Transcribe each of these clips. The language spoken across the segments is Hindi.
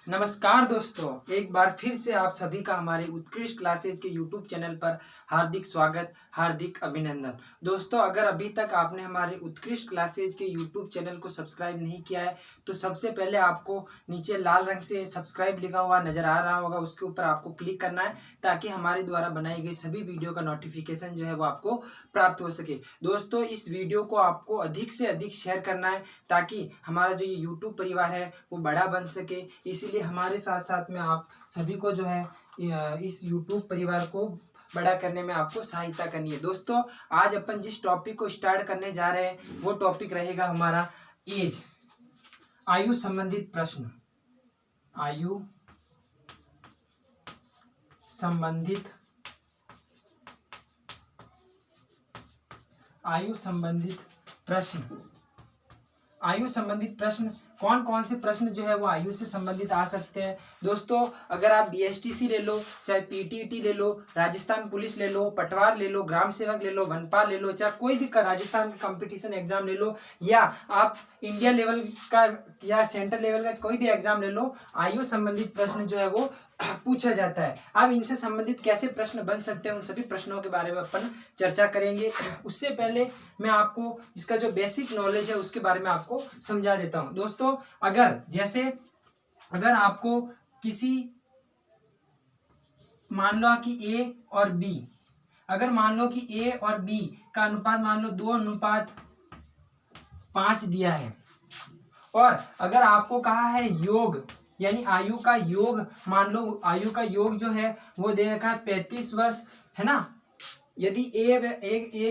नमस्कार दोस्तों, एक बार फिर से आप सभी का हमारे उत्कृष्ट क्लासेज के YouTube चैनल पर हार्दिक स्वागत, हार्दिक अभिनंदन। दोस्तों, अगर अभी तक आपने हमारे उत्कृष्ट क्लासेज के YouTube चैनल को सब्सक्राइब नहीं किया है तो सबसे पहले आपको नीचे लाल रंग से सब्सक्राइब लिखा हुआ नजर आ रहा होगा, उसके ऊपर आपको क्लिक करना है ताकि हमारे द्वारा बनाई गई सभी वीडियो का नोटिफिकेशन जो है वो आपको प्राप्त हो सके। दोस्तों, इस वीडियो को आपको अधिक से अधिक शेयर करना है ताकि हमारा जो ये YouTube परिवार है वो बड़ा बन सके। इसीलिए हमारे साथ साथ में आप सभी को जो है इस YouTube परिवार को बड़ा करने में आपको सहायता करनी है। दोस्तों, आज अपन जिस टॉपिक को स्टार्ट करने जा रहे हैं वो टॉपिक रहेगा हमारा एज, आयु संबंधित प्रश्न। आयु संबंधित प्रश्न। आयु संबंधित प्रश्न कौन कौन से प्रश्न जो है वो आयु से संबंधित आ सकते हैं। दोस्तों, अगर आप BSTC ले लो, चाहे PTET ले लो, राजस्थान पुलिस ले लो, पटवार ले लो, ग्राम सेवक ले लो, वनपाल ले लो, चाहे कोई भी राजस्थान कंपटीशन एग्जाम ले लो, या आप इंडिया लेवल का या सेंट्रल लेवल का कोई भी एग्जाम ले लो, आयु संबंधित प्रश्न जो है वो पूछा जाता है। अब इनसे संबंधित कैसे प्रश्न बन सकते हैं, उन सभी प्रश्नों के बारे में अपन चर्चा करेंगे। उससे पहले मैं आपको इसका जो बेसिक नॉलेज है उसके बारे में आपको समझा देता हूं। दोस्तों, अगर आपको किसी मान लो कि A और B, अगर मान लो कि A और B का अनुपात मान लो 2:5 दिया है, और अगर आपको कहा है योग यानी आयु का योग, मान लो आयु का योग जो है वो दे रखा है 35 वर्ष, है ना। यदि A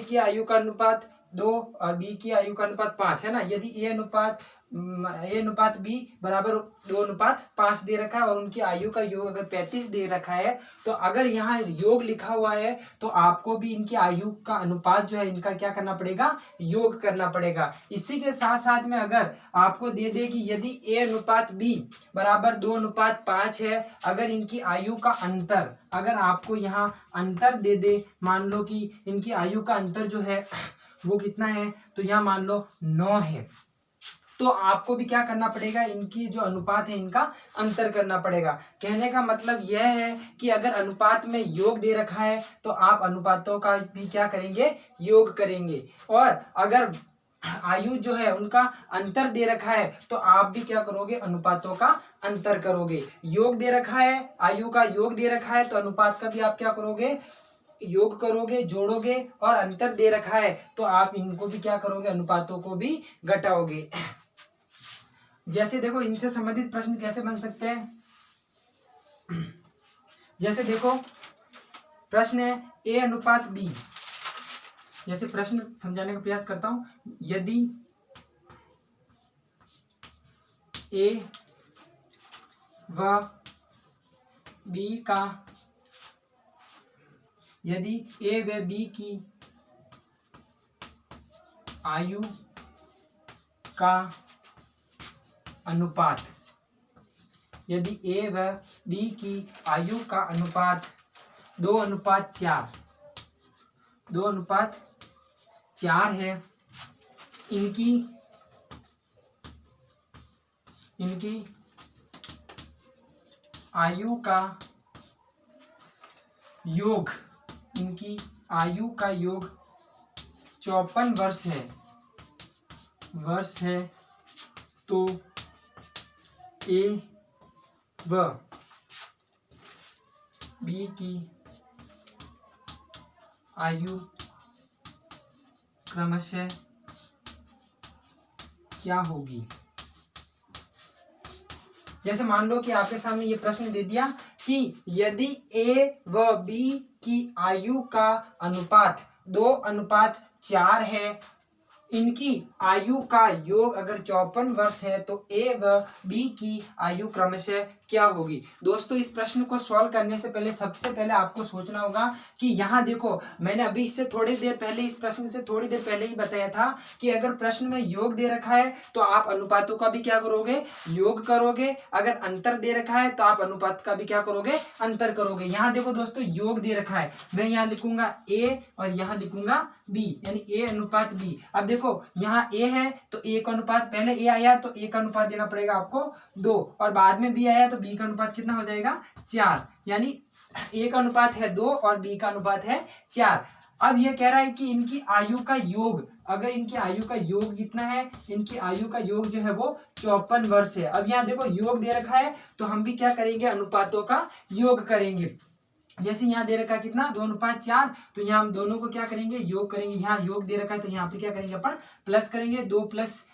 की आयु का अनुपात 2 और B की आयु का अनुपात 5 है ना, यदि A अनुपात B बराबर 2:5 दे रखा है और उनकी आयु का योग अगर 35 दे रखा है, तो अगर यहाँ योग लिखा हुआ है तो आपको भी इनकी आयु का अनुपात जो है इनका क्या करना पड़ेगा, योग करना पड़ेगा। इसी के साथ साथ में अगर आपको दे दे कि यदि A अनुपात B बराबर 2:5 है, अगर इनकी आयु का अंतर, अगर आपको यहाँ अंतर दे दे, मान लो कि इनकी आयु का अंतर जो है वो कितना है, तो यहाँ मान लो 9 है, तो आपको भी क्या करना पड़ेगा, इनकी जो अनुपात है इनका अंतर करना पड़ेगा। कहने का मतलब यह है कि अगर अनुपात में योग दे रखा है तो आप अनुपातों का भी क्या करेंगे, योग करेंगे। और अगर आयु जो है उनका अंतर दे रखा है तो आप भी क्या करोगे, अनुपातों का अंतर करोगे। योग दे रखा है, आयु का योग दे रखा है तो अनुपात का भी आप क्या करोगे, योग करोगे, जोड़ोगे। और अंतर दे रखा है तो आप इनको भी क्या करोगे, अनुपातों को भी घटाओगे। जैसे देखो, इनसे संबंधित प्रश्न कैसे बन सकते हैं। जैसे देखो, प्रश्न है A अनुपात B। जैसे प्रश्न समझाने का प्रयास करता हूं, यदि A व B की आयु का अनुपात, यदि A व B की आयु का अनुपात 2:4 है, इनकी आयु का योग, 54 वर्ष है, तो A व B की आयु क्रमशः क्या होगी। जैसे मान लो कि आपके सामने ये प्रश्न दे दिया कि यदि A व B की आयु का अनुपात 2:4 है, इनकी आयु का योग अगर 54 वर्ष है, तो A व B की आयु क्रमशः क्या होगी। दोस्तों, इस प्रश्न को सॉल्व करने से पहले सबसे पहले आपको सोचना होगा कि यहाँ देखो, मैंने अभी इससे थोड़ी देर पहले, इस प्रश्न से थोड़ी देर पहले ही बताया था कि अगर प्रश्न में योग दे रखा है तो आप अनुपातों का भी क्या करोगे, योग करोगे। अगर अंतर दे रखा है तो आप अनुपात का भी क्या करोगे, अंतर करोगे। यहाँ देखो दोस्तों, योग दे रखा है, मैं यहाँ लिखूंगा A और यहाँ लिखूंगा B, यानी A अनुपात B। अब देखो यहाँ ए है तो ए का अनुपात, पहले ए आया तो ए का अनुपात देना पड़ेगा आपको 2, और बाद में बी आया तो बी का अनुपात कितना हो जाएगा 4, यानी ए का अनुपात है 2 और बी का अनुपात है 4। अब ये कह रहा है कि इनकी आयु का योग, अगर इनकी आयु का योग कितना है, इनकी आयु का योग जो है वो 54 वर्ष है। अब यहाँ देखो योग दे रखा है तो हम भी क्या करेंगे, अनुपातों का योग करेंगे। जैसे यहाँ दे रखा है कितना 2:4, तो यहाँ हम दोनों को क्या करेंगे, योग करेंगे। यहाँ योग दे रखा है तो यहाँ पे क्या करेंगे अपन, प्लस करेंगे। 2 +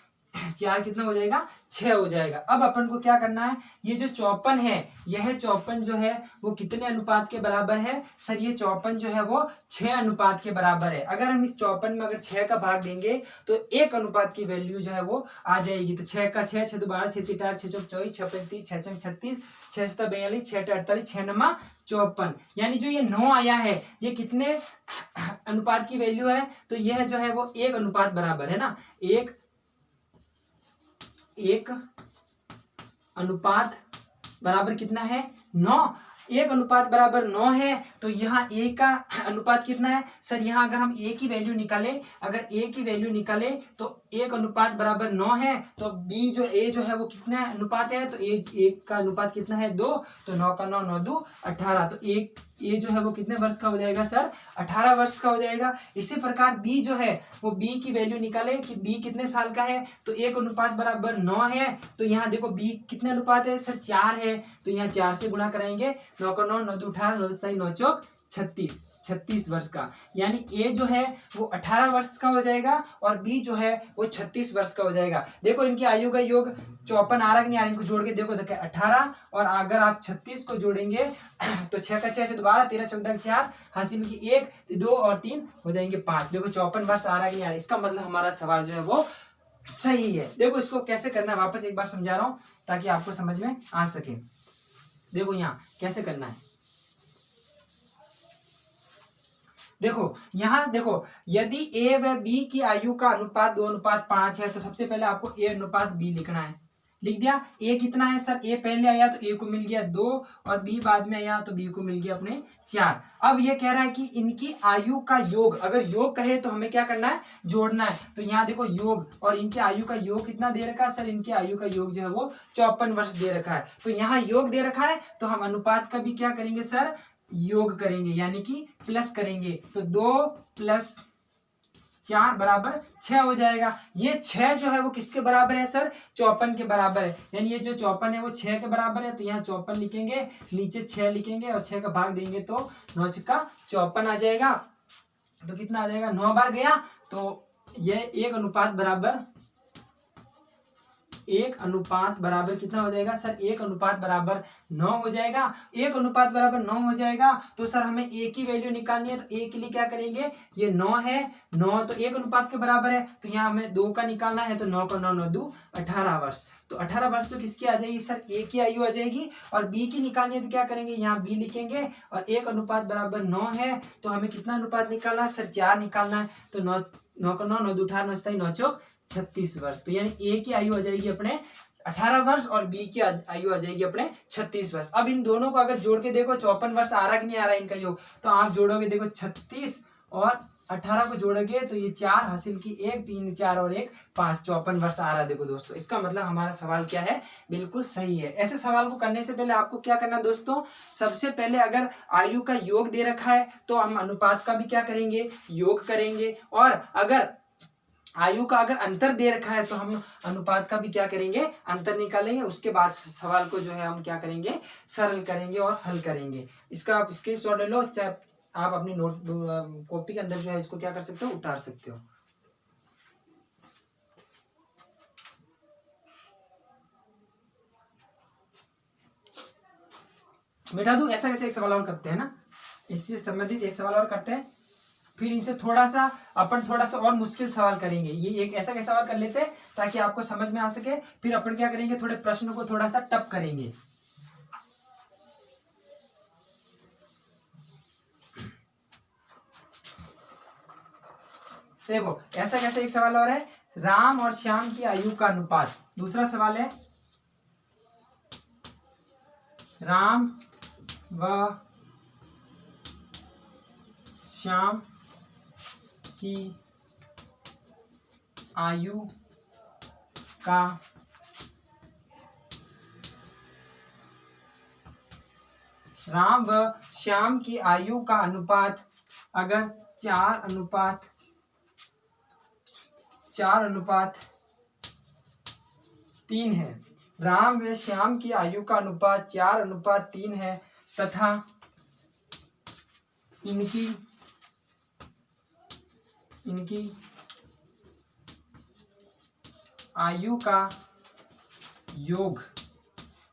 4 कितना हो जाएगा, 6 हो जाएगा। अब अपन को क्या करना है, ये जो 54 है, यह 54 जो है वो कितने अनुपात के बराबर है सर, ये 54 जो है वो 6 अनुपात के बराबर है। अगर हम इस 54 में अगर 6 का भाग देंगे तो 1 अनुपात की वैल्यू जो है वो आ जाएगी। तो 6 का 6, 6 2 12, 6 3 8, 6 4 24, 6 5 30, 6 6 36, 6 7 42, 6 8 48, 6 9 54, यानी जो ये 9 आया है ये कितने अनुपात की वैल्यू है, तो यह जो है वो 1 अनुपात बराबर है ना, एक अनुपात बराबर कितना है 9, 1 अनुपात बराबर 9 है। तो यहाँ ए का अनुपात कितना है सर, यहाँ अगर हम ए की वैल्यू निकाले, अगर ए की वैल्यू निकाले तो 1 अनुपात बराबर 9 है, तो बी जो ए जो है वो कितना अनुपात है, तो ए का अनुपात कितना है 2, तो 9 का 9, 9 2 18, तो एक ए जो है वो कितने वर्ष का हो जाएगा सर, 18 वर्ष का हो जाएगा। इसी प्रकार बी जो है वो बी की वैल्यू निकाले कि बी कितने साल का है, तो 1 अनुपात बराबर 9 है, तो यहाँ देखो बी कितने अनुपात है सर, 4 है, तो यहाँ 4 से गुणा कराएंगे। 9 का 9, 9 2 18, 9 7 9 चौक 36 वर्ष का, यानी ए जो है वो 18 वर्ष का हो जाएगा और बी जो है वो 36 वर्ष का हो जाएगा। देखो इनकी आयु का योग 54 आ रहा कि नहीं आ रहा, इनको जोड़ के देखो 18 और अगर आप 36 को जोड़ेंगे तो 6 का 6 12, 13 14 4, हासिल की 1 2 और 3 हो जाएंगे 5। देखो 54 वर्ष आ रहा है कि नहीं आ रहा, इसका मतलब हमारा सवाल जो है वो सही है। देखो इसको कैसे करना है वापस एक बार समझा रहा हूं ताकि आपको समझ में आ सके। देखो यहाँ कैसे करना है, देखो यहाँ देखो यदि ए व बी की आयु का अनुपात 2:5 है तो सबसे पहले आपको ए अनुपात बी लिखना है। लिख दिया। ए कितना है सर, ए पहले आया तो ए को मिल गया 2 और बी बाद में आया तो बी को मिल गया अपने 4। अब ये कह रहा है कि इनकी आयु का योग, अगर योग कहे तो हमें क्या करना है, जोड़ना है। तो यहाँ देखो योग और इनकी आयु का योग कितना दे रखा है सर, इनकी आयु का योग जो है वो 54 वर्ष दे रखा है। तो यहाँ योग दे रखा है तो हम अनुपात का भी क्या करेंगे सर, योग करेंगे, यानी कि प्लस करेंगे। तो 2 + 4 बराबर 6 हो जाएगा। ये 6 जो है वो किसके बराबर है सर, 54 के बराबर है, यानी ये जो 54 है वो 6 के बराबर है। तो यहाँ 54 लिखेंगे, नीचे 6 लिखेंगे और 6 का भाग देंगे तो 9 का 54 आ जाएगा। तो कितना आ जाएगा, 9 बार गया तो ये 1 अनुपात बराबर कितना हो जाएगा सर, 1 अनुपात बराबर 9 हो जाएगा। 1 अनुपात बराबर 9 हो जाएगा तो सर हमें ए की वैल्यू निकालनी है। तो ए के लिए क्या करेंगे, ये 9 है, 9 तो 1 अनुपात के बराबर है, तो यहाँ हमें 2 का निकालना है। तो 9 का 9, 9 2 18 वर्ष। तो 18 वर्ष तो किसकी आ जाएगी सर, ए की आयु आ जाएगी। और बी की निकालनी है तो क्या करेंगे, यहाँ बी लिखेंगे और 1 अनुपात बराबर 9 है, तो हमें कितना अनुपात निकालना है सर, 4 निकालना है। तो 9 का 9, 9 2 18, 9 7 9 चौक 36 वर्ष। तो यानी ए की आयु आ जाएगी अपने 18 वर्ष और बी की आयु आ जाएगी अपने 36 वर्ष। अब इन दोनों को अगर जोड़ के देखो 54 वर्ष आ रहा कि नहीं आ रहा इनका योग, तो आप जोड़ोगे देखो 36 और 18 को जोड़ोगे तो ये 4 हासिल की 1 3 4 और 1 5, 54 वर्ष आ रहा है। देखो दोस्तों इसका मतलब हमारा सवाल क्या है, बिल्कुल सही है। ऐसे सवाल को करने से पहले आपको क्या करना है दोस्तों, सबसे पहले अगर आयु का योग दे रखा है तो हम अनुपात का भी क्या करेंगे, योग करेंगे। और अगर आयु का अगर अंतर दे रखा है तो हम अनुपात का भी क्या करेंगे, अंतर निकालेंगे। उसके बाद सवाल को जो है हम क्या करेंगे, सरल करेंगे और हल करेंगे। इसका आप स्क्रीनशॉट ले लो, चाहे आप अपनी नोट कॉपी के अंदर जो है इसको क्या कर सकते हो, उतार सकते हो। बेटा तू ऐसा कैसे एक सवाल और करते हैं ना, इससे संबंधित एक सवाल और करते हैं, फिर इनसे थोड़ा सा और मुश्किल सवाल करेंगे। ये एक ऐसा कैसा सवाल कर लेते हैं ताकि आपको समझ में आ सके। फिर अपन क्या करेंगे, थोड़े प्रश्नों को थोड़ा सा टफ करेंगे। देखो ऐसा कैसे एक सवाल और है, राम और श्याम की आयु का अनुपात। दूसरा सवाल है, राम व श्याम की आयु का राम व श्याम की आयु का अनुपात अगर 4:3 है, राम व श्याम की आयु का अनुपात 4:3 है तथा इनकी आयु का योग,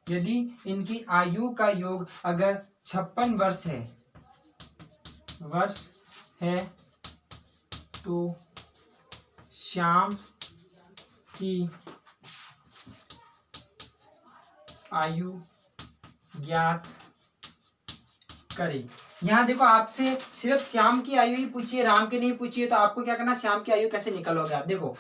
यदि इनकी आयु का योग अगर 56 वर्ष है तो श्याम की आयु ज्ञात करें। यहाँ देखो आपसे सिर्फ श्याम की आयु ही पूछिए, राम की नहीं पूछिए, तो आपको क्या करना, श्याम की आयु कैसे निकालोगे आप। देखो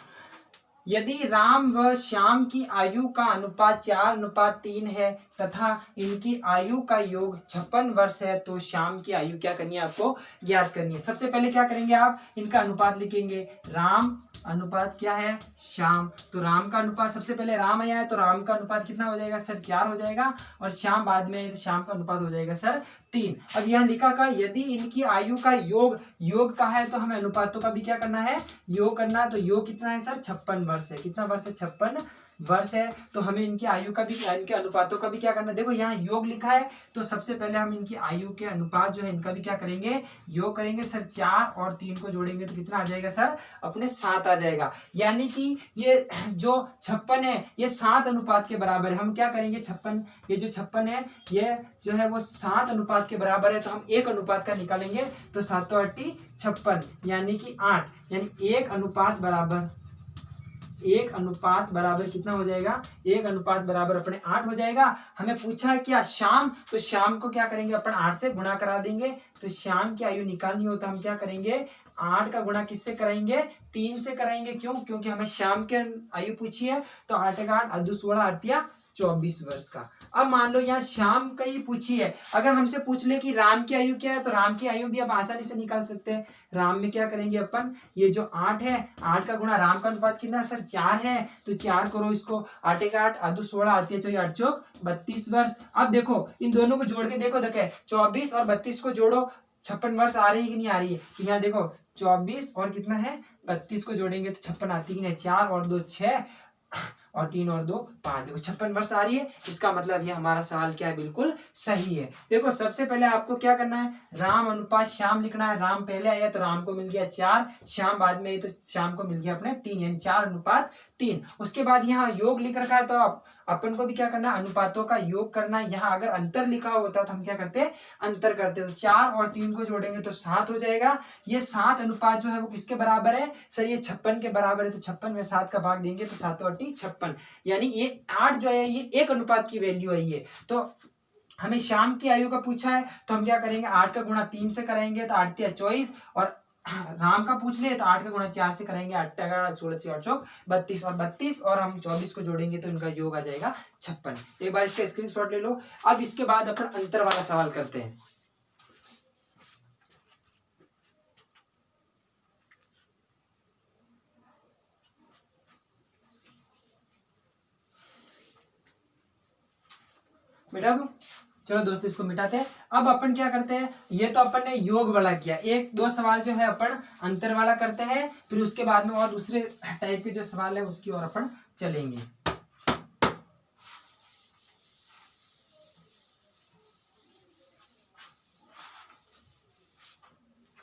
यदि राम व श्याम की आयु का अनुपात 4:3 है तथा इनकी आयु का योग 56 वर्ष है तो श्याम की आयु क्या करनी है, आपको ज्ञात करनी है। सबसे पहले क्या करेंगे आप, इनका अनुपात लिखेंगे, राम अनुपात क्या है, श्याम, तो राम का अनुपात सबसे पहले राम आया है तो राम का अनुपात कितना हो जाएगा सर, 4 हो जाएगा, और श्याम बाद में तो श्याम का अनुपात हो जाएगा सर 3। अब यहाँ लिखा का यदि इनकी आयु का योग का है तो हमें अनुपातों का भी क्या करना है, योग करना है। तो योग कितना है सर, 56 वर्ष है। कितना वर्ष है, 56 वर्ष है। तो हमें इनकी आयु का भी, इनके अनुपातों का भी क्या करना है। देखो यहाँ योग लिखा है तो सबसे पहले हम इनकी आयु के अनुपात जो है इनका भी क्या करेंगे, योग करेंगे सर। 4 और 3 को जोड़ेंगे तो कितना आ जाएगा सर, अपने 7 आ जाएगा। यानी कि ये जो 56 है ये 7 अनुपात के बराबर है। हम क्या करेंगे, 56, ये जो 56 है ये जो है वो 7 अनुपात के बराबर है, तो हम 1 अनुपात का निकालेंगे तो 7 और 8 56 यानी कि 8, यानी 1 अनुपात बराबर कितना हो जाएगा, 1 अनुपात बराबर अपने 8 हो जाएगा। हमें पूछा है क्या श्याम, तो श्याम को क्या करेंगे अपन 8 से गुणा करा देंगे। तो श्याम की आयु निकालनी हो तो हम क्या करेंगे, 8 का गुणा किससे कराएंगे, 3 से कराएंगे। क्यों, क्योंकि हमें श्याम के आयु पूछी है। तो 8 का 8 2 16 8 24 वर्ष का। अब मान लो यहाँ श्याम का ही पूछी है, अगर हमसे पूछ ले कि राम की आयु क्या है तो राम की आयु भी आप आसानी से निकाल सकते हैं। राम में क्या करेंगे अपन, ये जो 8 है 8 का गुणा, राम का अनुपात कितना सर 4 है तो 4 करो इसको, 8 का 8 2 16 8 8 चौक 32 वर्ष। अब देखो इन दोनों को जोड़ के देखो, देखे 24 और 32 को जोड़ो, 56 वर्ष आ रही है कि नहीं आ रही है। तो यहाँ देखो 24 और कितना है 32 को जोड़ेंगे तो 56 आती है कि नहीं, 4 और 2 6 और 3 और 2 5, देखो 56 वर्ष आ रही है। इसका मतलब ये हमारा सवाल क्या है, बिल्कुल सही है। देखो सबसे पहले आपको क्या करना है, राम अनुपात श्याम लिखना है। राम पहले आया तो राम को मिल गया 4, श्याम बाद में आई तो श्याम को मिल गया अपने 3, यानी 4:3। उसके बाद यहाँ योग लिख रखा है तो अपन को भी क्या करना है, अनुपातों का योग करना है। यहाँ अगर अंतर लिखा होता तो हम क्या करते, अंतर करते। तो 4 और 3 को जोड़ेंगे तो 7 हो जाएगा। ये 7 अनुपात जो है वो किसके बराबर है सर, ये 56 के बराबर है। तो 56 में 7 का भाग देंगे तो 7 और 8 56, यानी ये 8 जो है ये 1 अनुपात की वैल्यू है ये। तो हमें श्याम की आयु का पूछा है तो हम क्या करेंगे, 8 का गुणा 3 से कराएंगे तो 8 24, और राम का पूछ ले तो 8 का गुणा 4 से कराएंगे, 8 16 16 चौक 32 और 32 और हम 24 को जोड़ेंगे तो इनका योग आ जाएगा 56। एक बार इसका स्क्रीनशॉट ले लो। अब इसके बाद अपन अंतर वाला सवाल करते हैं। मिटा दो, चलो दोस्तों इसको मिटाते हैं। अब अपन क्या करते हैं, ये तो अपन ने योग वाला किया, 1-2 सवाल जो है अपन अंतर वाला करते हैं, फिर उसके बाद में और दूसरे टाइप के जो सवाल है उसकी ओर अपन चलेंगे।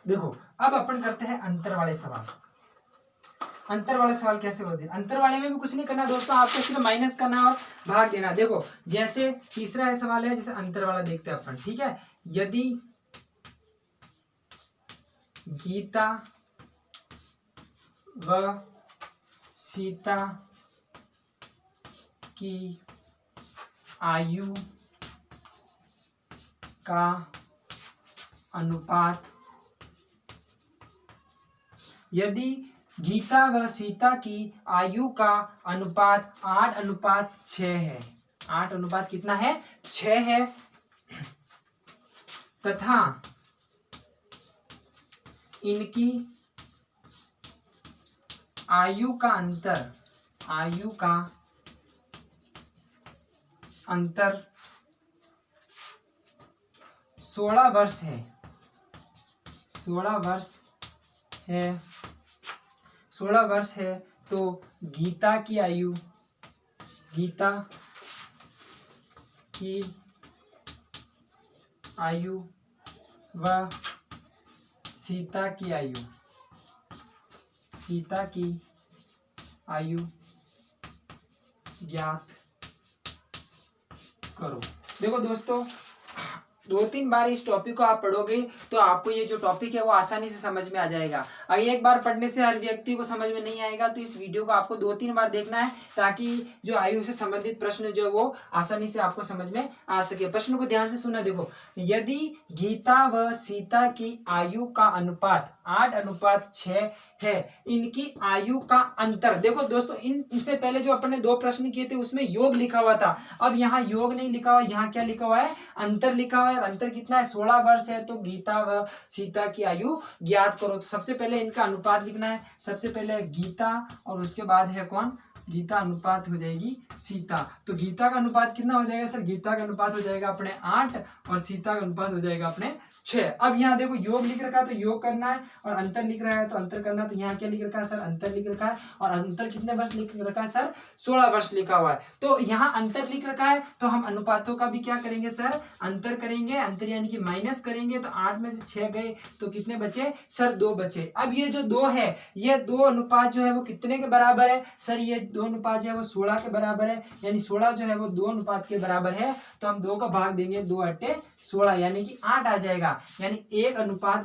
देखो अब अपन करते हैं अंतर वाले सवाल। अंतर वाले सवाल कैसे होते हैं, अंतर वाले में भी कुछ नहीं करना दोस्तों, आपको सिर्फ माइनस करना और भाग देना। देखो जैसे तीसरा सवाल है, जैसे अंतर वाला देखते हैं अपन, ठीक है। यदि गीता व सीता की आयु का अनुपात, यदि गीता व सीता की आयु का अनुपात 8:6 है, 8 अनुपात कितना है 6 है, तथा इनकी आयु का अंतर 16 वर्ष है, 16 वर्ष है, तो गीता की आयु व सीता की आयु ज्ञात करो। देखो दोस्तों, 2-3 बार इस टॉपिक को आप पढ़ोगे तो आपको ये जो टॉपिक है वो आसानी से समझ में आ जाएगा। अगर एक बार पढ़ने से हर व्यक्ति को समझ में नहीं आएगा तो इस वीडियो को आपको 2-3 बार देखना है, ताकि जो आयु से संबंधित प्रश्न जो है वो आसानी से आपको समझ में आ सके। प्रश्न को ध्यान से सुना। देखो, यदि गीता व सीता की आयु का अनुपात 8:6 है, इनकी आयु का अंतर, देखो दोस्तों, इनसे पहले जो अपने 2 प्रश्न किए थे उसमें योग लिखा हुआ था, अब यहाँ योग नहीं लिखा हुआ, यहाँ क्या लिखा हुआ है, अंतर लिखा हुआ है। अंतर कितना है, 16 वर्ष है, तो गीता व सीता की आयु ज्ञात करो। तो सबसे पहले इनका अनुपात लिखना है। सबसे पहले गीता और उसके बाद है कौन, गीता अनुपात हो जाएगी सीता। तो गीता का अनुपात कितना हो जाएगा सर, गीता का अनुपात हो जाएगा अपने 8 और सीता का अनुपात हो जाएगा अपने 6। अब यहाँ देखो योग लिख रखा है तो योग करना है, और अंतर लिख रहा है तो अंतर करना है। तो यहाँ क्या लिख रखा है सर, अंतर लिख रखा है, और अंतर कितने वर्ष लिख रखा है सर, 16 वर्ष लिखा हुआ है। तो यहाँ अंतर लिख रखा है तो हम अनुपातों का भी क्या करेंगे सर, अंतर करेंगे। अंतर यानी कि माइनस करेंगे, तो 8 में से 6 गए तो कितने बचे सर, 2 बचे। अब ये जो 2 है, ये 2 अनुपात जो है वो कितने के बराबर है सर, ये 2 अनुपात जो है वो 16 के बराबर है, यानी 16 जो है वो 2 अनुपात के बराबर है। तो हम 2 का भाग देंगे, 2 8 16, यानी कि 8 आ जाएगा, यानी 1 अनुपात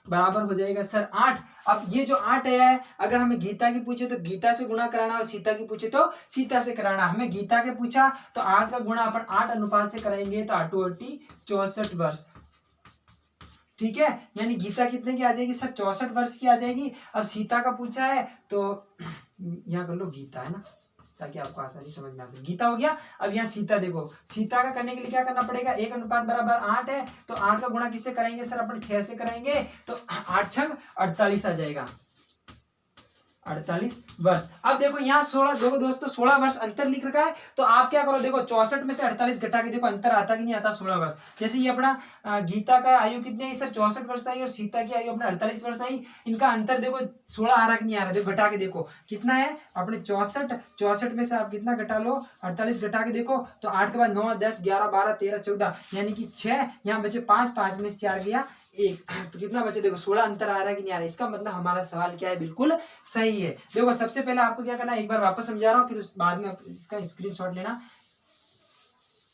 बराबर हो जाएगा सर 8। अब ये जो 8 आया है, अगर हमें गीता की पूछे तो गीता से गुणा कराना, और सीता की पूछे तो सीता से कराना। हमें गीता के पूछा तो 8 का गुणा अपन 8 अनुपात से कराएंगे, तो 8 64 वर्ष, ठीक है। यानी गीता कितने की आ जाएगी सर, 64 वर्ष की आ जाएगी। अब सीता का पूछा है तो यहाँ कर लो गीता, है ना, ताकि आपको आसानी समझ में आ सके। गीता हो गया। अब यहाँ सीता, देखो सीता का करने के लिए क्या करना पड़ेगा, 1 अनुपात बराबर 8 है, तो 8 का गुणा किससे कराएंगे सर, अपन 6 से कराएंगे, तो 8 छंग 48 आ जाएगा, 48 वर्ष। अब देखो यहाँ 16, देखो दोस्तों 16 वर्ष अंतर लिख रखा है, तो आप क्या करो, देखो 64 में से 48 घटा के देखो अंतर आता कि नहीं आता, 16 वर्ष। जैसे ये अपना गीता का आयु कितनी आई सर, 64 वर्ष आई, और सीता की आयु अपने 48 वर्ष आई। इनका अंतर देखो 16 आ रहा कि नहीं आ रहा, देखो घटा के देखो कितना है अपने 64 में से आप कितना घटा लो, 48 घटा के देखो, तो 8 के बाद 9 10 11 12 13 14, यानी कि 6, यहाँ बचे 5 में से 4 गया 1, तो कितना बचे, देखो 16 अंतर आ रहा है कि नहीं आ रहा है। इसका मतलब हमारा सवाल क्या है, बिल्कुल सही है। देखो सबसे पहले आपको क्या करना है, एक बार वापस समझा रहा हूँ, फिर उस बाद में इसका स्क्रीनशॉट लेना,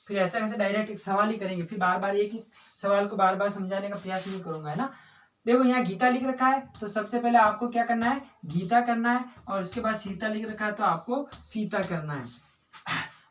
फिर ऐसा कैसे डायरेक्ट एक सवाल ही करेंगे, फिर बार बार एक ही सवाल को बार बार समझाने का प्रयास नहीं करूंगा, है ना। देखो यहाँ गीता लिख रखा है, तो सबसे पहले आपको क्या करना है, गीता करना है, और उसके बाद सीता लिख रखा है तो आपको सीता करना है।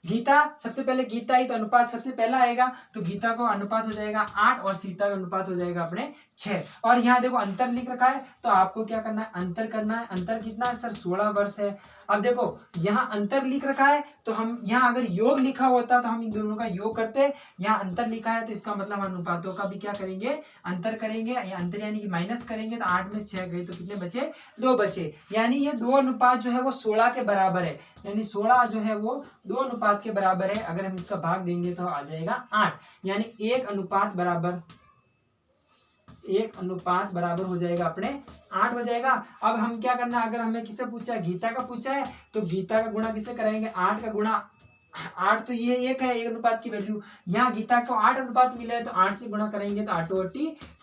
गीता, सबसे पहले गीता आई तो अनुपात सबसे पहला आएगा, तो गीता को अनुपात हो जाएगा 8 और सीता का अनुपात हो जाएगा अपने 6। और यहाँ देखो अंतर लिख रखा है, तो आपको क्या करना है, अंतर करना है। अंतर कितना है सर, 16 वर्ष है। अब देखो यहाँ अंतर लिख रखा है, तो हम यहाँ अगर योग लिखा होता तो हम इन दोनों का योग करते, यहाँ अंतर लिखा है तो इसका मतलब हम अनुपातों का भी क्या करेंगे, अंतर करेंगे। अंतर यानी कि माइनस करेंगे, तो 8 में 6 गए तो कितने बचे, 2 बचे। यानी ये 2 अनुपात जो है वो 16 के बराबर है, यानी 16 जो है वो 2 अनुपात के बराबर है। अगर हम इसका भाग देंगे तो आ जाएगा 8, यानी 1 अनुपात बराबर हो जाएगा अपने 8 हो जाएगा। अब हम क्या करना है, अगर हमें किससे पूछा है, गीता का पूछा है, तो गीता का गुणा किससे कराएंगे, 8 का गुणा 8, तो ये 1 है, 1 अनुपात की वैल्यू। यहाँ गीता को 8 अनुपात मिला है, तो 8 से गुणा करेंगे तो 8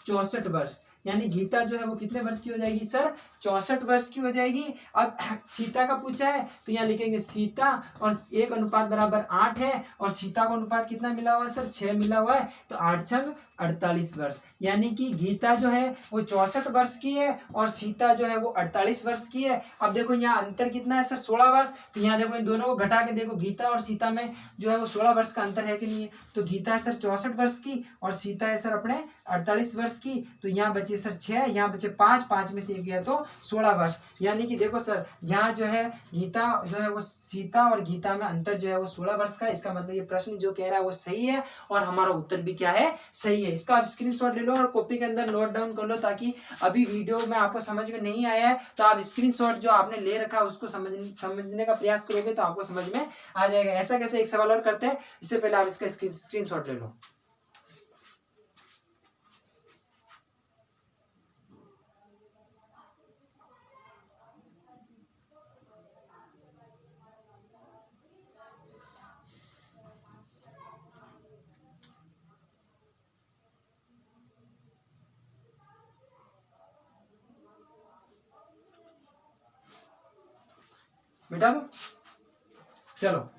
64 वर्ष, यानी गीता जो है वो कितने वर्ष की हो जाएगी सर, 64 वर्ष की हो जाएगी। अब सीता का पूछा है तो यहाँ लिखेंगे सीता, और 1 अनुपात बराबर 8 है, और सीता का अनुपात कितना मिला हुआ है सर, 6 मिला हुआ है, तो 8 छंग 48 वर्ष, यानी कि गीता जो है वो 64 वर्ष की है और सीता जो है वो 48 वर्ष की है। अब देखो यहाँ अंतर कितना है सर, 16 वर्ष, तो यहाँ देखो इन दोनों को घटा के देखो, गीता और सीता में जो है वो 16 वर्ष का अंतर है कि नहीं है, तो गीता है सर 64 वर्ष की और सीता है सर अपने 48 वर्ष की। तो यहाँ बचे सर 6, यहाँ बचे 5 में से 1 गया तो 16 वर्ष, यानी कि देखो सर यहाँ जो है गीता जो है वो सीता और गीता में अंतर जो है वो 16 वर्ष का। इसका मतलब ये प्रश्न जो कह रहा है वो सही है और हमारा उत्तर भी क्या है, सही है। है। इसका आप स्क्रीनशॉट ले लो और कॉपी के अंदर नोट डाउन कर लो, ताकि अभी वीडियो में आपको समझ में नहीं आया है तो आप स्क्रीनशॉट जो आपने ले रखा है उसको समझने का प्रयास करोगे तो आपको समझ में आ जाएगा। ऐसा कैसे, एक सवाल और करते हैं, इससे पहले आप इसका स्क्रीनशॉट ले लो। बेटा दो, चलो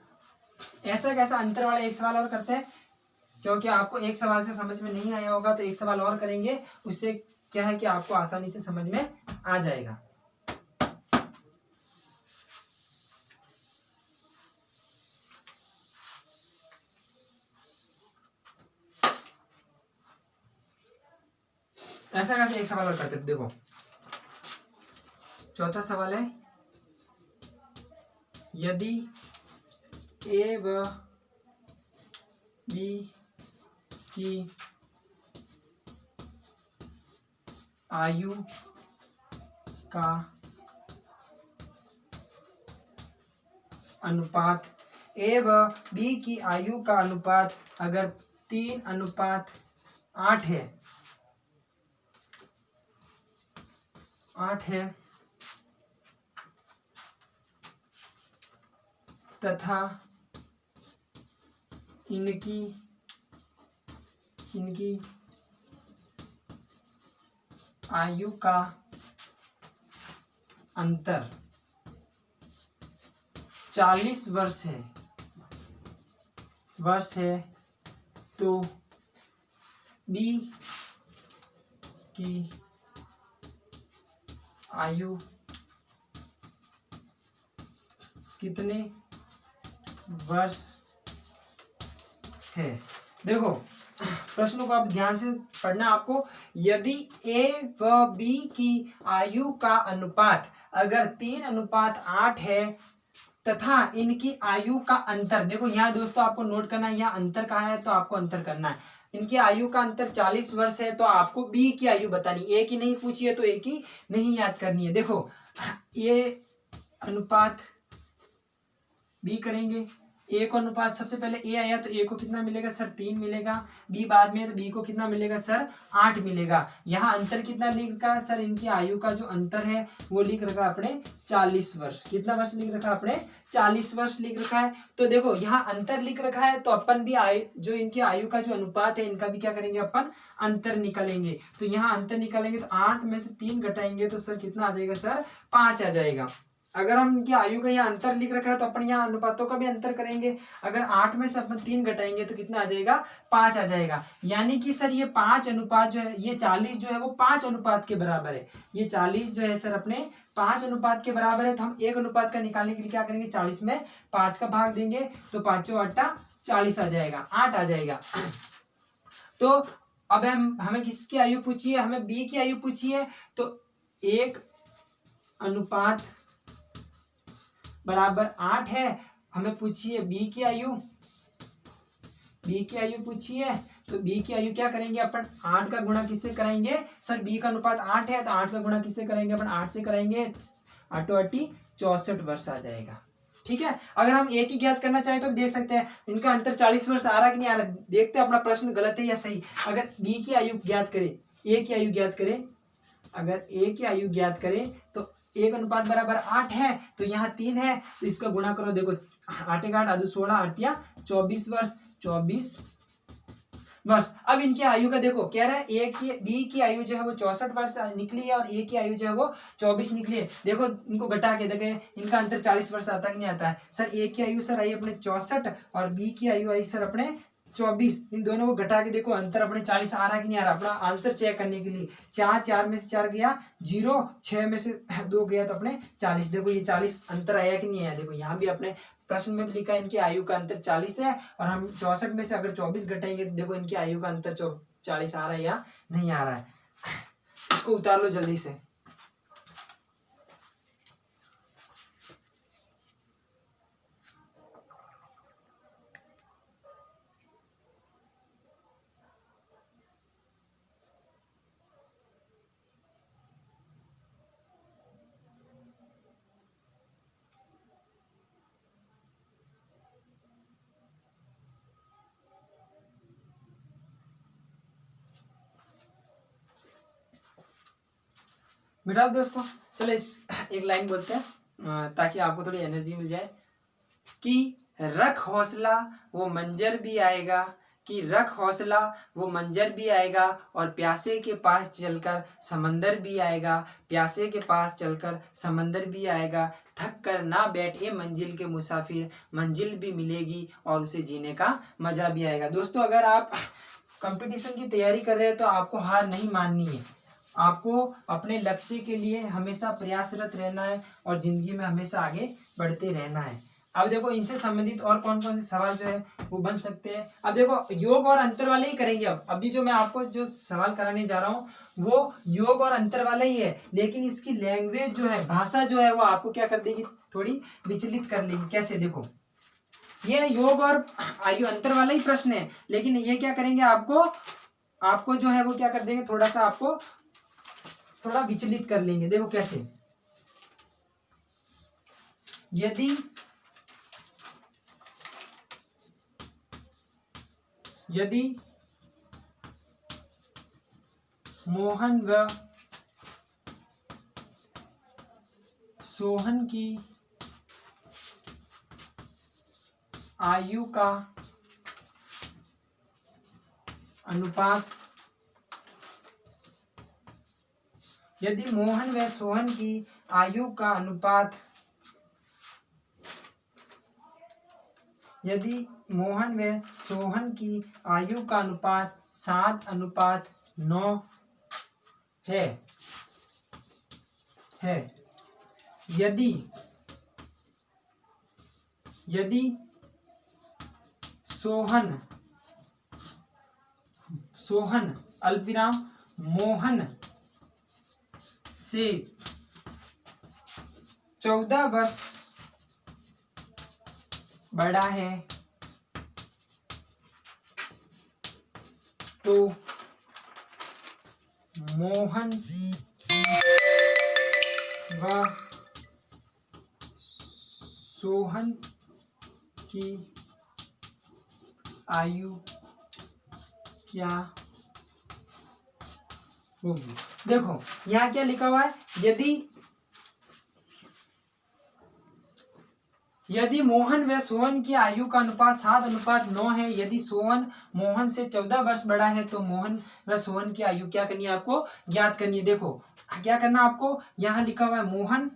ऐसा कैसा अंतर वाला एक सवाल और करते हैं, क्योंकि आपको एक सवाल से समझ में नहीं आया होगा तो एक सवाल और करेंगे, उससे क्या है कि आपको आसानी से समझ में आ जाएगा। ऐसा कैसे एक सवाल और करते हैं, देखो चौथा सवाल है, यदि ए व बी की आयु का अनुपात, ए व बी की आयु का अनुपात अगर 3:8 है, 8 है, तथा इनकी आयु का अंतर 40 वर्ष है, तो बी की आयु कितने वर्ष है। देखो प्रश्नों को आप ध्यान से पढ़ना आपको। यदि ए व बी की आयु का अनुपात अगर 3:8 है तथा इनकी आयु का अंतर, देखो यहाँ दोस्तों आपको नोट करना है, यहाँ अंतर कहाँ है तो आपको अंतर करना है। इनकी आयु का अंतर 40 वर्ष है तो आपको बी की आयु बतानी, ए की नहीं पूछी है तो ए की नहीं याद करनी है। देखो ये अनुपात बी करेंगे, ए को अनुपात सबसे पहले ए आया तो ए को कितना मिलेगा सर 3 मिलेगा, बी बाद में है तो बी को कितना मिलेगा सर 8 मिलेगा। यहाँ अंतर कितना लिख रखा है सर, इनकी आयु का जो अंतर है वो लिख रखा है अपने 40 वर्ष। कितना वर्ष लिख रखा है अपने 40 वर्ष लिख रखा है। तो देखो यहाँ अंतर लिख रखा है तो अपन भी जो इनकी आयु का जो अनुपात है इनका भी क्या करेंगे अपन अंतर निकालेंगे। तो यहाँ अंतर निकालेंगे तो 8 में से 3 घटाएंगे तो सर कितना आ जाएगा सर 5 आ जाएगा। अगर हम इनकी आयु का यहाँ अंतर लिख रखा है तो अपन यहाँ अनुपातों का भी अंतर करेंगे। अगर 8 में से अपन 3 घटाएंगे तो कितना आ जाएगा 5 आ जाएगा। यानी कि सर ये 5 अनुपात जो है, ये 40 जो है वो 5 अनुपात के बराबर है। ये 40 जो है सर अपने 5 अनुपात के बराबर है। तो हम एक अनुपात का निकालने के लिए क्या करेंगे, 40 में 5 का भाग देंगे तो 5 8 40 आ जाएगा, 8 आ जाएगा। तो अब हमें किसकी आयु पूछी है, हमें बी की आयु पूछी है। तो 1 अनुपात बराबर 8 है, हमें पूछी है बी की आयु, बी की आयु पूछी है। तो बी की आयु क्या करेंगे अपन 8 का गुणा किससे कराएंगे सर, बी का अनुपात 8 है तो 8 का गुणा किससे कराएंगे अपन 8 से कराएंगे, 8 8 64 वर्ष आ जाएगा। ठीक है। अगर हम ए की ज्ञात करना चाहे तो देख सकते हैं इनका अंतर 40 वर्ष आ रहा कि नहीं आ रहा, देखते हैं अपना प्रश्न गलत है या सही। अगर बी की आयु ज्ञात करें, ए की आयु ज्ञात करें, अगर ए की आयु ज्ञात करें तो 1 अनुपात बराबर 8 है तो यहाँ 3 है तो इसका गुणा करो, देखो 8 8 आदि 16 8 24 वर्ष, 24 वर्ष। अब इनकी आयु का देखो क्या रहा है, ए की बी की आयु जो है वो 64 वर्ष निकली है और ए की आयु जो है वो 24 निकली है। देखो इनको घटा के देखे इनका अंतर 40 वर्ष आता कि नहीं आता है सर। ए की आयु सर आई अपने 64 और बी की आयु आई सर अपने 24। इन दोनों को घटा के देखो अंतर अपने 40 आ रहा कि नहीं आ रहा। अपना आंसर चेक करने के लिए 4 में से 4 गया 0, 6 में से 2 गया तो अपने 40। देखो ये 40 अंतर आया कि नहीं आया। देखो यहाँ भी अपने प्रश्न में लिखा है इनकी आयु का अंतर 40 है और हम 64 में से अगर 24 घटाएंगे तो देखो इनकी आयु का अंतर 40 आ रहा है या नहीं आ रहा है। इसको उतार लो जल्दी से। मिटा दो दोस्तों। चलो इस एक लाइन बोलते हैं ताकि आपको थोड़ी एनर्जी मिल जाए कि रख हौसला वो मंजर भी आएगा, कि रख हौसला वो मंजर भी आएगा, और प्यासे के पास चलकर समंदर भी आएगा, प्यासे के पास चलकर समंदर भी आएगा, थक कर ना बैठे मंजिल के मुसाफिर, मंजिल भी मिलेगी और उसे जीने का मजा भी आएगा। दोस्तों अगर आप कंपटीशन की तैयारी कर रहे हैं तो आपको हार नहीं माननी है, आपको अपने लक्ष्य के लिए हमेशा प्रयासरत रहना है और जिंदगी में हमेशा आगे बढ़ते रहना है। अब देखो इनसे संबंधित और कौन कौन से सवाल जो है वो बन सकते हैं। अब देखो योग और अंतर वाले ही करेंगे। अब अभी जो मैं आपको जो सवाल कराने जा रहा हूँ वो योग और अंतर वाला ही है, लेकिन इसकी लैंग्वेज जो है, भाषा जो है वो आपको क्या कर देगी, थोड़ी विचलित कर लेगी। कैसे, देखो ये योग और आयु अंतर वाला ही प्रश्न है, लेकिन ये क्या करेंगे, आपको जो है वो क्या कर देंगे, थोड़ा सा आपको थोड़ा विचलित कर लेंगे। देखो कैसे, यदि मोहन व सोहन की आयु का अनुपात, यदि मोहन व सोहन की आयु का अनुपात, यदि मोहन व सोहन की आयु का अनुपात 7:9 है, यदि सोहन अल्पविराम मोहन से 14 वर्ष बड़ा है तो मोहन व सोहन की आयु क्या होगी। देखो यहाँ क्या लिखा हुआ है, यदि मोहन व सोहन की आयु का अनुपात 7:9 है, यदि सोहन मोहन से 14 वर्ष बड़ा है तो मोहन व सोहन की आयु क्या करनी है, आपको ज्ञात करनी है। देखो क्या करना आपको, यहाँ लिखा हुआ है मोहन,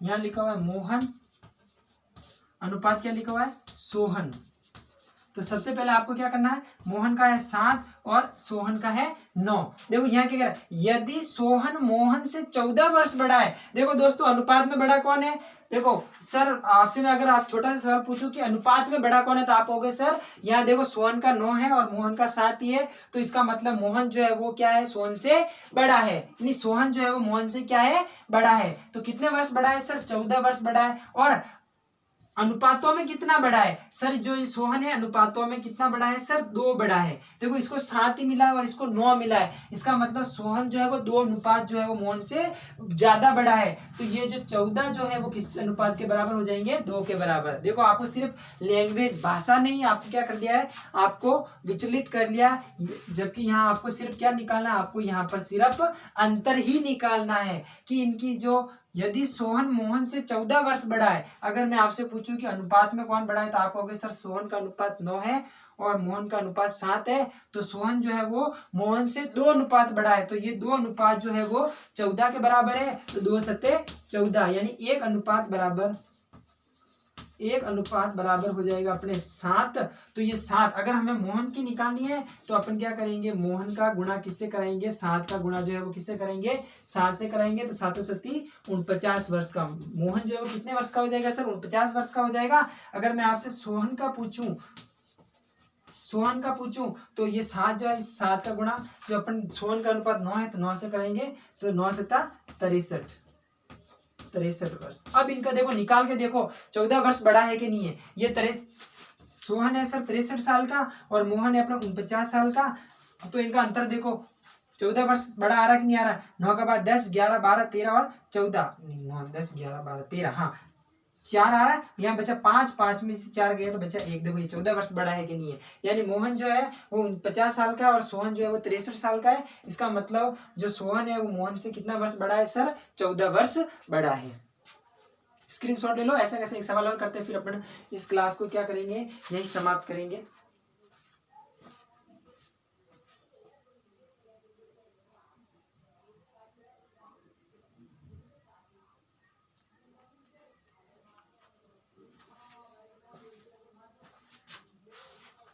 यहाँ लिखा हुआ है मोहन, अनुपात क्या लिखा हुआ है, सोहन। तो सबसे पहले आपको क्या करना है, मोहन का है 7 और सोहन का है 9। देखो यहाँ क्या कह रहा है, यदि सोहन मोहन से 14 वर्ष बड़ा है। देखो दोस्तों अनुपात में बड़ा कौन है, देखो सर आपसे मैं अगर आप छोटा सा सवाल पूछूं कि अनुपात में बड़ा कौन है तो आप कहोगे सर यहाँ देखो सोहन का 9 है और मोहन का 7 ही है, तो इसका मतलब मोहन जो है वो क्या है, सोहन से बड़ा है, यानी सोहन जो है वो मोहन से क्या है, बड़ा है। तो कितने वर्ष बड़ा है सर, 14 वर्ष बड़ा है। और अनुपातों में कितना बड़ा है सर, जो ये सोहन है अनुपातों में कितना बड़ा है सर, 2 बड़ा है। देखो इसको 7 ही मिला है और इसको 9 मिला है, इसका मतलब सोहन जो है वो 2 अनुपात जो है वो मोहन से ज्यादा बड़ा है। तो ये जो 14 जो है वो किस अनुपात के बराबर हो जाएंगे, 2 के बराबर। देखो आपको सिर्फ लैंग्वेज भाषा नहीं, आपको क्या कर दिया है, आपको विचलित कर लिया, जबकि यहाँ आपको सिर्फ क्या निकालना है, आपको यहाँ पर सिर्फ अंतर ही निकालना है कि इनकी जो, यदि सोहन मोहन से 14 वर्ष बड़ा है, अगर मैं आपसे पूछूं कि अनुपात में कौन बड़ा है तो आप कहोगे सर सोहन का अनुपात 9 है और मोहन का अनुपात 7 है, तो सोहन जो है वो मोहन से 2 अनुपात बड़ा है, तो ये 2 अनुपात जो है वो 14 के बराबर है, तो 2 सत्ते 14, यानी 1 अनुपात बराबर हो जाएगा अपने 7। तो ये 7 अगर हमें मोहन की निकालनी है तो अपन क्या करेंगे, मोहन का गुणा किससे कराएंगे, 7 का गुणा जो है वो किससे करेंगे, 7 से कराएंगे। तो 7 7 49 वर्ष का मोहन जो है वो कितने वर्ष का हो जाएगा सर, 49 वर्ष का हो जाएगा। अगर मैं आपसे सोहन का पूछूं तो ये 7 जो है, 7 का गुणा जो अपन सोहन का अनुपात 9 है तो 9 से कराएंगे, तो 9 7 63 वर्ष। अब इनका देखो निकाल के देखो 14 वर्ष बड़ा है कि नहीं है, ये सोहन है सर 63 साल का और मोहन है अपना 49 साल का, तो इनका अंतर देखो 14 वर्ष बड़ा आ रहा कि नहीं आ रहा। 9 के बाद 10 11 12 13 और 14, 9 10 11 12 13, हाँ 4 आ रहा है, यहाँ बचा 5, 5 में से 4 गया तो बचा 1। देखो ये 14 वर्ष बड़ा है कि नहीं है, यानी मोहन जो है वो 50 साल का है और सोहन जो है वो 63 साल का है। इसका मतलब जो सोहन है वो मोहन से कितना वर्ष बड़ा है सर? 14 वर्ष बड़ा है। स्क्रीनशॉट ले लो। ऐसा कैसे एक सवाल और करते हैं, फिर अपन इस क्लास को क्या करेंगे, यही समाप्त करेंगे।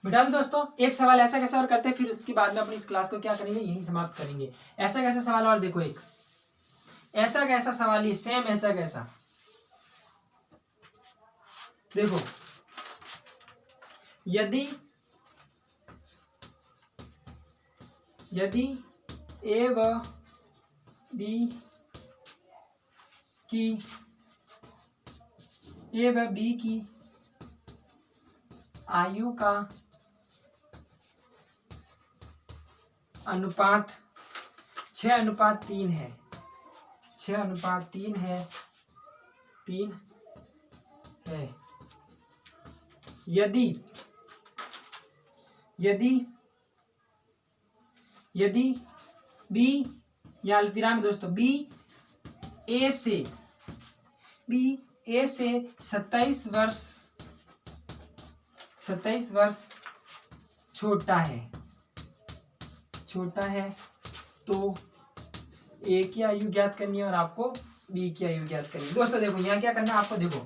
बिठा दो दोस्तों। एक सवाल ऐसा कैसा और करते हैं, फिर उसके बाद में अपनी इस क्लास को क्या करेंगे, यही समाप्त करेंगे। ऐसा कैसा सवाल और देखो, एक ऐसा कैसा सवाल, ये सेम ऐसा कैसा देखो, यदि ए व बी की आयु का अनुपात 6:3 है, 6:3 है, 3 है। यदि बी, या अल्पविराम दोस्तों, बी ए से 27 वर्ष छोटा है तो ए की आयु ज्ञात करनी है और आपको बी की आयु ज्ञात करनी है। दोस्तों देखो यहाँ क्या करना है आपको, देखो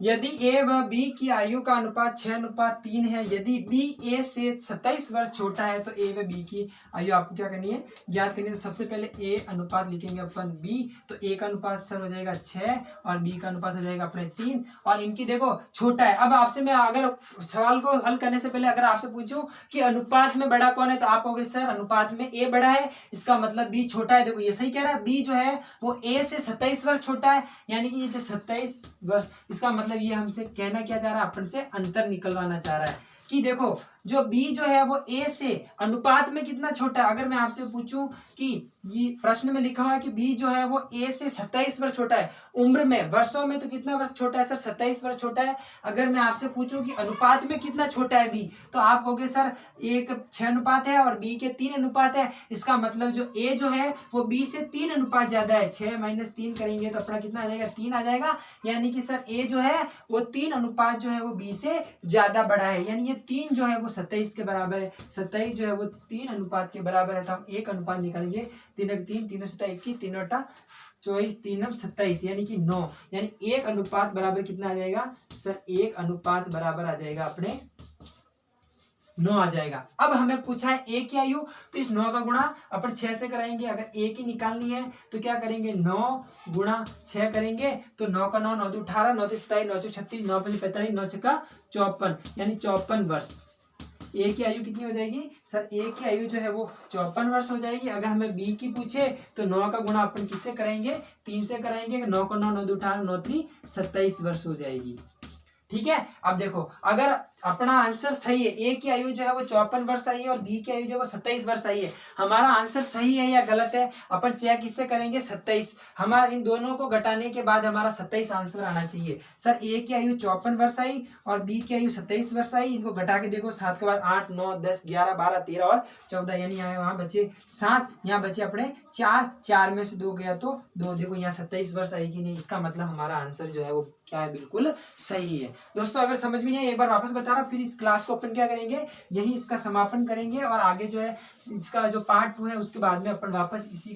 यदि ए व बी की आयु का अनुपात 6:3 है, यदि बी ए से 27 वर्ष छोटा है तो ए व बी की आयु आपको क्या करनी है, ज्ञात करनी है। तो सबसे पहले ए अनुपात लिखेंगे अपन बी, तो ए का अनुपात सर हो जाएगा 6 और बी का अनुपात हो जाएगा अपने 3, और इनकी देखो छोटा है। अब आपसे मैं अगर सवाल को हल करने से पहले अगर आपसे पूछूं कि अनुपात में बड़ा कौन है, तो आप कहोगे सर अनुपात में ए बड़ा है, इसका मतलब बी छोटा है। देखो ये सही कह रहा है, बी जो है वो ए से 27 वर्ष छोटा है, यानी कि ये जो 27 वर्ष, इसका मतलब ये हमसे कहना क्या चाह रहा है, अपन से अंतर निकलवाना चाह रहा है कि देखो जो बी जो है वो ए से अनुपात में कितना छोटा है। अगर मैं आपसे पूछूं कि ये प्रश्न में लिखा हुआ है कि बी जो है वो ए से 27 वर्ष छोटा है, उम्र में वर्षों में तो कितना वर्ष छोटा है सर, 27 वर्ष छोटा है। अगर मैं आपसे पूछूं कि अनुपात में कितना छोटा है बी, तो आप कहोगे सर ए का 6 अनुपात है और बी के 3 अनुपात है। इसका मतलब जो ए जो है वो बी से 3 अनुपात ज्यादा है। 6 - 3 करेंगे तो अपना कितना आ जाएगा, 3 आ जाएगा। यानी कि सर ए जो है वो 3 अनुपात जो है वो बी से ज्यादा बड़ा है, यानी ये 3 जो है वो 27 के बराबर है। 27 जो है वो 3 अनुपात के बराबर है, तो हम एक अनुपात निकालेंगे। 3 × 3 3 × 7 21, 3 × 8 24, 3 × 27 यानी कि 9, यानी एक अनुपात बराबर कितना आ जाएगा सर, एक अनुपात बराबर आ जाएगा अपने 9 आ जाएगा। अब हमें पूछा है ए की आयु, तो इस 9 का गुणा अपन 6 से कराएंगे। अगर ए की निकालनी है तो क्या करेंगे, 9 × 6 करेंगे तो 9 का 9, 9 × 2 18, 9 × 27 9 × 36, 9 × 5 45, 9 × 6 54, यानी 54 वर्ष। ए की आयु कितनी हो जाएगी सर, ए की आयु जो है वो 54 वर्ष हो जाएगी। अगर हमें बी की पूछे तो 9 का गुणा अपन किससे कराएंगे, 3 से कराएंगे। 9 का 9, 9 × 2 18, 9 × 3 27 वर्ष हो जाएगी। ठीक है। अब देखो अगर अपना आंसर सही है, ए की आयु जो है वो 54 वर्ष आई है और बी की आयु जो है वो 27 वर्ष आई है, हमारा आंसर सही है या गलत है, अपन चेक किससे करेंगे, 27। हमारा इन दोनों को घटाने के बाद हमारा 27 आंसर आना चाहिए। सर ए की आयु 54 वर्ष आई और बी की आयु 27 वर्ष आई, इनको घटा के देखो 7 के बाद 8 9 10 11 12 13 और 14, यानी यहाँ बचे 7, यहाँ बचे अपने 4, 4 में से 2 गया तो 2। देखो यहाँ 27 वर्ष आई कि नहीं, इसका मतलब हमारा आंसर जो है वो क्या है, बिल्कुल सही है। दोस्तों अगर समझ में नहीं है एक बार वापस बता रहा हूँ, फिर इस क्लास को अपन क्या करेंगे, यही इसका समापन करेंगे और आगे जो है इसका जो पार्ट 2 है उसके बाद में अपन वापस इसी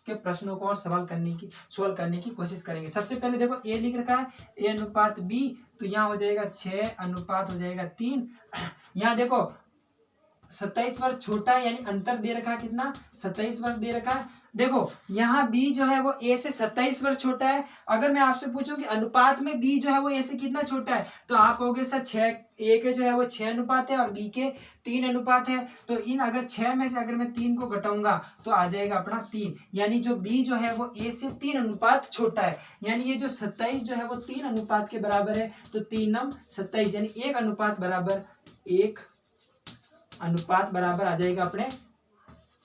के प्रश्नों को और सोल्व करने की कोशिश करेंगे। सबसे पहले देखो ए लिख रखा है, ए अनुपात बी, तो यहाँ हो जाएगा 6 अनुपात हो जाएगा 3। यहाँ देखो 27 वर्ष छोटा है, यानी अंतर दे रखा है कितना, 27 वर्ष दे रखा है। देखो यहाँ बी जो है वो ए से 27 वर्ष छोटा है। अगर मैं आपसे पूछूं कि अनुपात में बी जो है वो ए से कितना छोटा है, तो आप कहोगे सर 6, ए के जो है वो 6 अनुपात है और बी के 3 अनुपात है। तो इन अगर 6 में से अगर मैं 3 को घटाऊंगा तो आ जाएगा अपना 3, यानी जो बी जो है वो ए से 3 अनुपात छोटा है। यानी ये जो 27 जो है वो 3 अनुपात के बराबर है, तो 3 × 27 यानी 1 अनुपात बराबर आ जाएगा अपने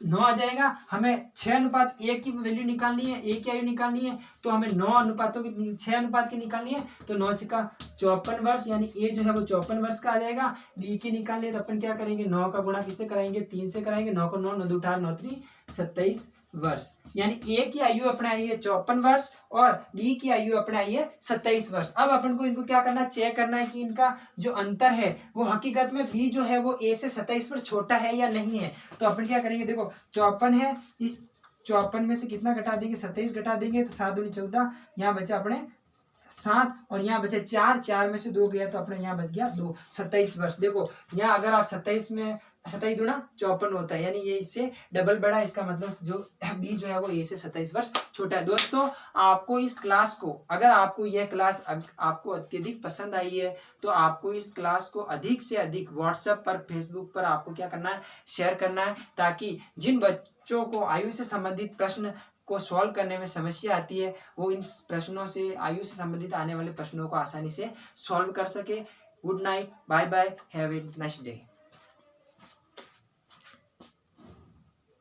9 आ जाएगा। हमें 6:1 की वैल्यू निकालनी है, ए की आयु निकालनी है, तो हमें 9 अनुपातों की 6 अनुपात की निकालनी है। तो 9 का 54 वर्ष, यानी ए जो है वो 54 वर्ष का आ जाएगा। बी की निकालनी है तो अपन क्या करेंगे, 9 का गुणा किससे कराएंगे, 3 से कराएंगे। 9 को 9, 9 2 18, 9 3 27 वर्ष। यानी ए की आयु अपने आई है 54 वर्ष और बी की आयु अपने आई है 27 वर्ष। अब अपन को इनको क्या करना है, चेक करना है कि इनका जो अंतर है वो हकीकत में बी जो है वो ए से 27 वर्ष छोटा है या नहीं है। तो अपन क्या करेंगे, देखो 54 है, इस 54 में से कितना घटा देंगे, 27 घटा देंगे तो 7 दूनी 14, यहाँ बचा अपने 7 और यहाँ बचे 4, 4 में से 2 गया तो अपने यहाँ बच गया 2, 27 वर्ष। देखो यहाँ अगर आप 27 में 27 दूना 54 होता है, यानी ये इससे डबल बड़ा है। इसका मतलब जो बी जो है वो ए से 27 वर्ष छोटा है। दोस्तों आपको इस क्लास को, अगर आपको यह क्लास आपको अत्यधिक पसंद आई है तो आपको इस क्लास को अधिक से अधिक व्हाट्सएप पर, फेसबुक पर आपको क्या करना है, शेयर करना है, ताकि जिन बच्चों को आयु से संबंधित प्रश्न को सॉल्व करने में समस्या आती है वो इन प्रश्नों से, आयु से संबंधित आने वाले प्रश्नों को आसानी से सॉल्व कर सके। Good night, bye bye, have a nice day.